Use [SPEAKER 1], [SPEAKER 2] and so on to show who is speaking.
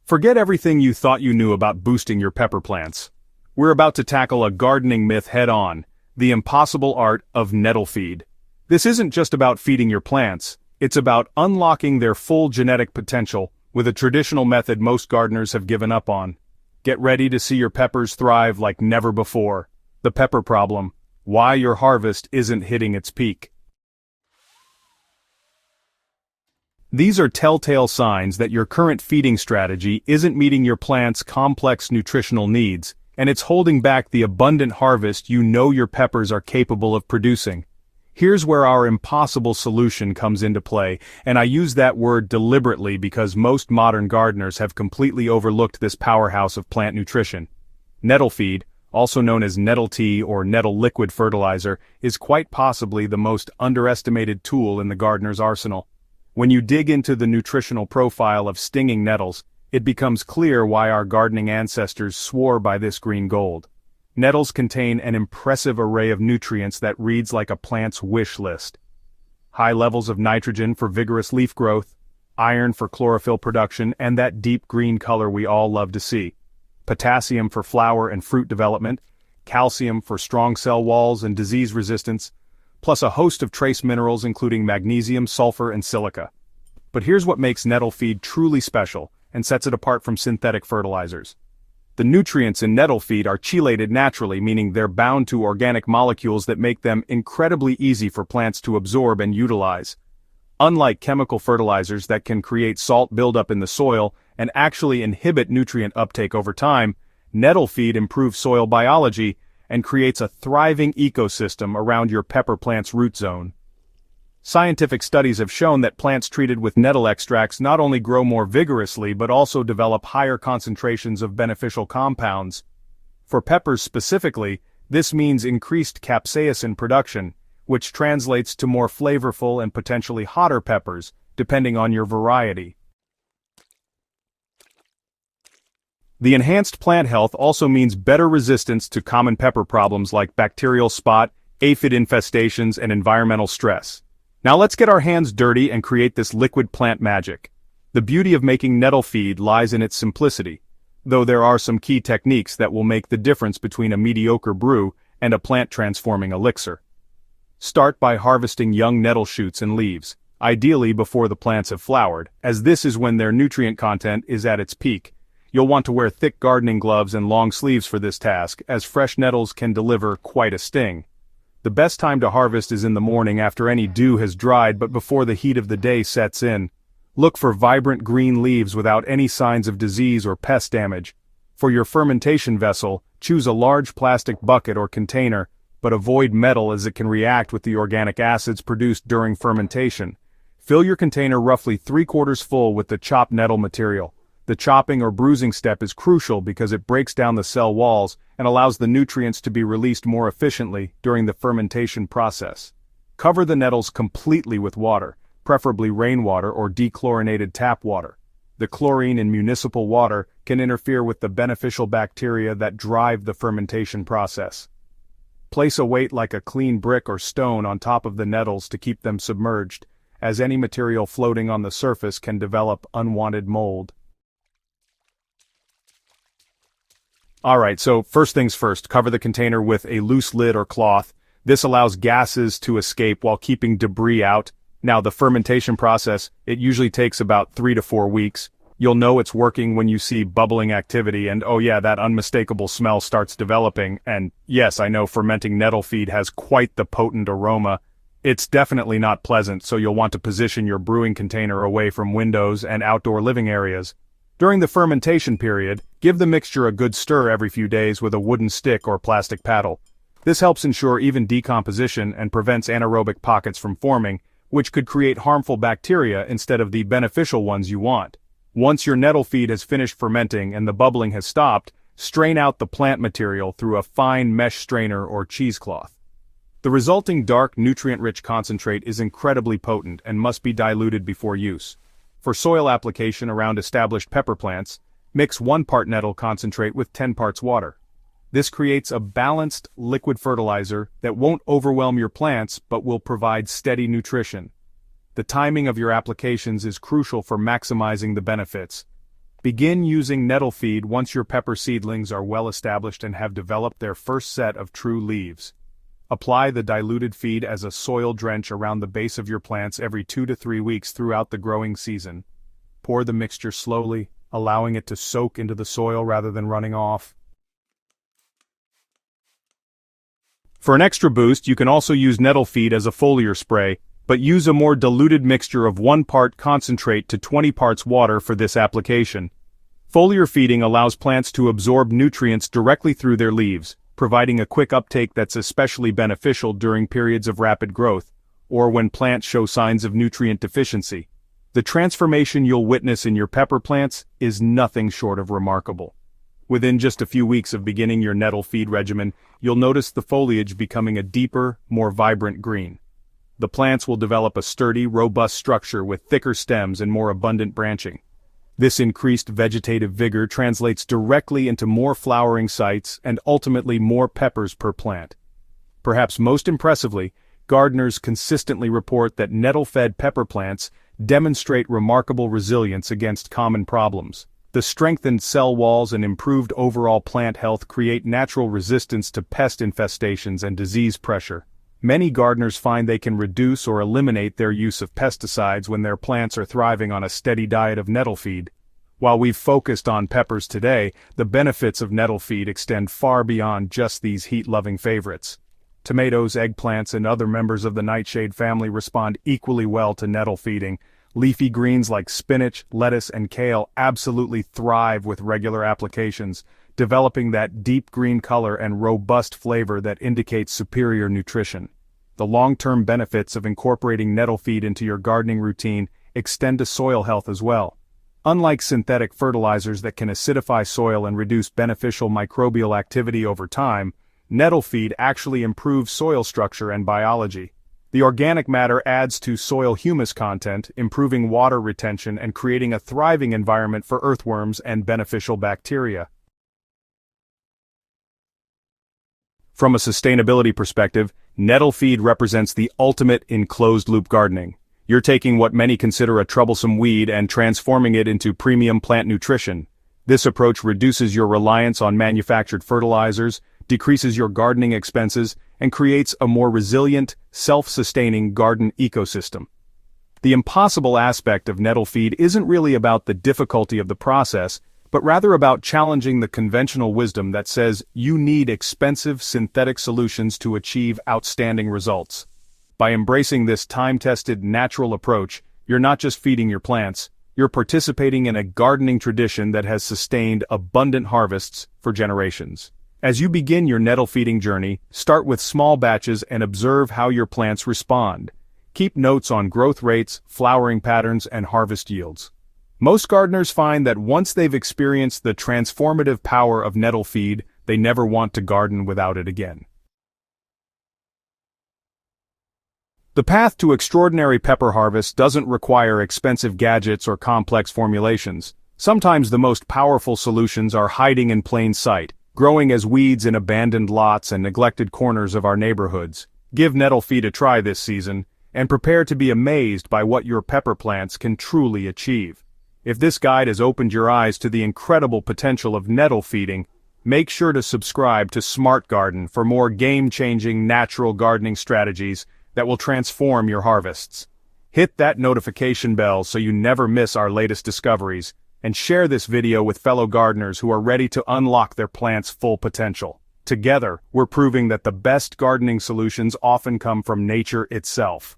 [SPEAKER 1] Forget everything you thought you knew about boosting your pepper plants. We're about to tackle a gardening myth head-on, the impossible art of nettle feed. This isn't just about feeding your plants, it's about unlocking their full genetic potential with a traditional method most gardeners have given up on. Get ready to see your peppers thrive like never before. The pepper problem: why your harvest isn't hitting its peak. These are telltale signs that your current feeding strategy isn't meeting your plant's complex nutritional needs, and it's holding back the abundant harvest you know your peppers are capable of producing. Here's where our impossible solution comes into play, and I use that word deliberately because most modern gardeners have completely overlooked this powerhouse of plant nutrition. Nettle feed, also known as nettle tea or nettle liquid fertilizer, is quite possibly the most underestimated tool in the gardener's arsenal. When you dig into the nutritional profile of stinging nettles, it becomes clear why our gardening ancestors swore by this green gold. Nettles contain an impressive array of nutrients that reads like a plant's wish list. High levels of nitrogen for vigorous leaf growth, iron for chlorophyll production and that deep green color we all love to see, potassium for flower and fruit development, calcium for strong cell walls and disease resistance, plus a host of trace minerals including magnesium, sulfur, and silica. But here's what makes nettle feed truly special and sets it apart from synthetic fertilizers. The nutrients in nettle feed are chelated naturally, meaning they're bound to organic molecules that make them incredibly easy for plants to absorb and utilize. Unlike chemical fertilizers that can create salt buildup in the soil and actually inhibit nutrient uptake over time, nettle feed improves soil biology and creates a thriving ecosystem around your pepper plant's root zone. Scientific studies have shown that plants treated with nettle extracts not only grow more vigorously but also develop higher concentrations of beneficial compounds. For peppers specifically, this means increased capsaicin production, which translates to more flavorful and potentially hotter peppers, depending on your variety. The enhanced plant health also means better resistance to common pepper problems like bacterial spot, aphid infestations, and environmental stress. Now let's get our hands dirty and create this liquid plant magic. The beauty of making nettle feed lies in its simplicity, though there are some key techniques that will make the difference between a mediocre brew and a plant-transforming elixir. Start by harvesting young nettle shoots and leaves, ideally before the plants have flowered, as this is when their nutrient content is at its peak. You'll want to wear thick gardening gloves and long sleeves for this task, as fresh nettles can deliver quite a sting. The best time to harvest is in the morning after any dew has dried but before the heat of the day sets in. Look for vibrant green leaves without any signs of disease or pest damage. For your fermentation vessel, choose a large plastic bucket or container, but avoid metal as it can react with the organic acids produced during fermentation. Fill your container roughly 3/4 full with the chopped nettle material. The chopping or bruising step is crucial because it breaks down the cell walls and allows the nutrients to be released more efficiently during the fermentation process. Cover the nettles completely with water, preferably rainwater or dechlorinated tap water. The chlorine in municipal water can interfere with the beneficial bacteria that drive the fermentation process. Place a weight like a clean brick or stone on top of the nettles to keep them submerged, as any material floating on the surface can develop unwanted mold. Alright, so first things first, cover the container with a loose lid or cloth. This allows gases to escape while keeping debris out. Now the fermentation process, it usually takes about 3 to 4 weeks. You'll know it's working when you see bubbling activity and oh yeah, that unmistakable smell starts developing. And yes, I know fermenting nettle feed has quite the potent aroma. It's definitely not pleasant, so you'll want to position your brewing container away from windows and outdoor living areas. During the fermentation period, give the mixture a good stir every few days with a wooden stick or plastic paddle. This helps ensure even decomposition and prevents anaerobic pockets from forming, which could create harmful bacteria instead of the beneficial ones you want. Once your nettle feed has finished fermenting and the bubbling has stopped, strain out the plant material through a fine mesh strainer or cheesecloth. The resulting dark, nutrient-rich concentrate is incredibly potent and must be diluted before use. For soil application around established pepper plants, mix 1 part nettle concentrate with 10 parts water. This creates a balanced liquid fertilizer that won't overwhelm your plants but will provide steady nutrition. The timing of your applications is crucial for maximizing the benefits. Begin using nettle feed once your pepper seedlings are well established and have developed their first set of true leaves. Apply the diluted feed as a soil drench around the base of your plants every 2 to 3 weeks throughout the growing season. Pour the mixture slowly, allowing it to soak into the soil rather than running off. For an extra boost, you can also use nettle feed as a foliar spray, but use a more diluted mixture of 1 part concentrate to 20 parts water for this application. Foliar feeding allows plants to absorb nutrients directly through their leaves, providing a quick uptake that's especially beneficial during periods of rapid growth, or when plants show signs of nutrient deficiency. The transformation you'll witness in your pepper plants is nothing short of remarkable. Within just a few weeks of beginning your nettle feed regimen, you'll notice the foliage becoming a deeper, more vibrant green. The plants will develop a sturdy, robust structure with thicker stems and more abundant branching. This increased vegetative vigor translates directly into more flowering sites and ultimately more peppers per plant. Perhaps most impressively, gardeners consistently report that nettle-fed pepper plants demonstrate remarkable resilience against common problems. The strengthened cell walls and improved overall plant health create natural resistance to pest infestations and disease pressure. Many gardeners find they can reduce or eliminate their use of pesticides when their plants are thriving on a steady diet of nettle feed. While we've focused on peppers today, the benefits of nettle feed extend far beyond just these heat-loving favorites. Tomatoes, eggplants, and other members of the nightshade family respond equally well to nettle feeding. Leafy greens like spinach, lettuce, and kale absolutely thrive with regular applications, developing that deep green color and robust flavor that indicates superior nutrition. The long-term benefits of incorporating nettle feed into your gardening routine extend to soil health as well. Unlike synthetic fertilizers that can acidify soil and reduce beneficial microbial activity over time, nettle feed actually improves soil structure and biology. The organic matter adds to soil humus content, improving water retention and creating a thriving environment for earthworms and beneficial bacteria. From a sustainability perspective, nettle feed represents the ultimate in closed-loop gardening. You're taking what many consider a troublesome weed and transforming it into premium plant nutrition. This approach reduces your reliance on manufactured fertilizers, decreases your gardening expenses, and creates a more resilient, self-sustaining garden ecosystem. The impossible aspect of nettle feed isn't really about the difficulty of the process, but rather about challenging the conventional wisdom that says you need expensive synthetic solutions to achieve outstanding results. By embracing this time-tested natural approach, you're not just feeding your plants, you're participating in a gardening tradition that has sustained abundant harvests for generations. As you begin your nettle feeding journey, start with small batches and observe how your plants respond. Keep notes on growth rates, flowering patterns, and harvest yields. Most gardeners find that once they've experienced the transformative power of nettle feed, they never want to garden without it again. The path to extraordinary pepper harvest doesn't require expensive gadgets or complex formulations. Sometimes the most powerful solutions are hiding in plain sight, growing as weeds in abandoned lots and neglected corners of our neighborhoods. Give nettle feed a try this season, and prepare to be amazed by what your pepper plants can truly achieve. If this guide has opened your eyes to the incredible potential of nettle feeding, make sure to subscribe to Smart Garden for more game-changing natural gardening strategies that will transform your harvests. Hit that notification bell so you never miss our latest discoveries, and share this video with fellow gardeners who are ready to unlock their plants' full potential. Together, we're proving that the best gardening solutions often come from nature itself.